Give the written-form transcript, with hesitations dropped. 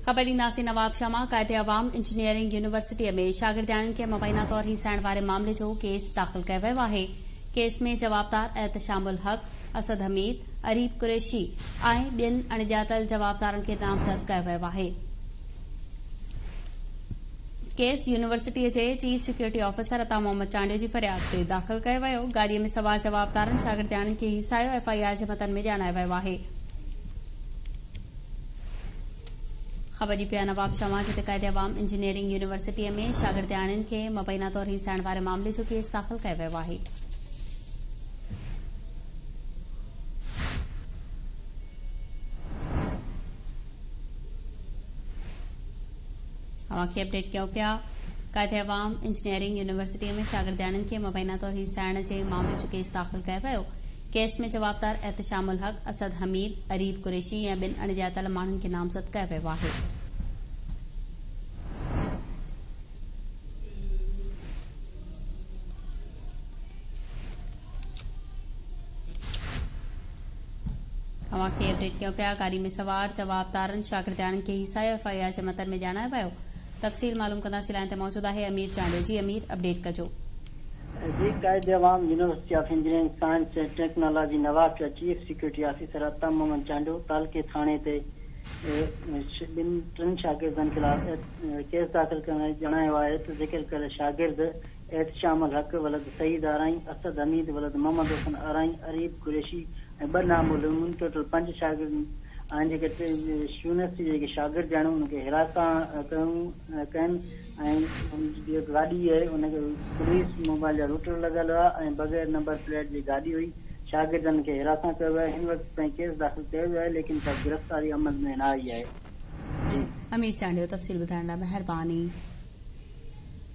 ख़बर ॾींदासीं नवाब शमा। क़ाइदे अवाम इंजीनियरिंग यूनिवर्सिटीअ में शागिर्दाणियुनि खे मुबैना तौर हिसाइण वारे मामले जो केस दाख़िल कयो वियो आहे। केस में जवाबदार एहतशामुल हक़, असद हमीद, अरीब कुरैशी ऐं ॿियनि अणॼातल जवाबदारनि खे नामज़द कयो वियो आहे। केस यूनिवर्सिटीअ जे चीफ सिक्योरिटी ऑफिसर अता मोहम्मद चांडियो जी फरियाद ते दाख़िल कयो वियो। गाॾीअ में सवार जवाबदारनि शागिर्दाणियुनि खे हिसायो FIR जे मतन में ॼाणायो वियो आहे। ख़बर ॾी पिया नवाब शमा, जिते क़ाइदे अवाम इंजीनियरिंग यूनिवर्सिटीअ में शागिर्दाणियुनि खे मुबैना तौर हिसाइण वारे मामले जो केस दाख़िल कयो वियो आहे। अवां खे अपडेट कयूं पिया। क़ाइदे अवाम इंजीनियरिंग यूनिवर्सिटीअ में शागिर्दाणियुनि खे मुबैना तौर हिसाइण जे मामले जो केस दाख़िल कयो वियो। केस में जवाबदार एहतशामुल हक़, असद हमीद, अरीब कुरैशी ऐं ॿिनि अणॼातल माण्हुनि खे नामज़द कयो वियो आहे। अवां खे अपडेट कयूं पिया। गाॾी में सवार जवाबदारनि शागिर्दाणियुनि खे हिसायो FIR जे मतन में ॼाणायो वियो। तफ़सील मालूम कंदासीं। लाइन ते मौजूद आहे अमीर चांडियो। जी अमीर, अपडेट कजो। जी, Quaid-e-Awam university of engineering science and technology नवाब जा चीफ सिक्योरिटी ऑफिसर अता मोहम्मद चांडियो तालके थाने ते टिनि शागिर्दनि खिलाफ़ केस दाख़िल करण जणायो आहे त ज़िक्र कयल शागिर्द एहतशामुल हक़ वलद सईद आराई, असद हमीद वलद मोहम्मद हसन आराई, अरीब कुरैशी ऐं ॿ नामुलूम टोटल 5 शागिर्द ऐं जेके यूनिवर्सिटी जेके शागिर्द आहिनि उनखे हिरासा कनि ऐं गाॾी आहे उनखे पुलिस मोबाइल जा रूटर लॻल हुआ ऐं बग़ैर नंबर प्लेट जी गाॾी हुई। शागिर्दनि खे हिरासा कयो वियो आहे। हिन वक़्त ताईं केस दाख़िल कयो वियो आहे, लेकिन गिरफ़्तारी अमल में न आई आहे। जी अमीर चांडियो, तफ़सील ॿुधाइण लाइ महिरबानी।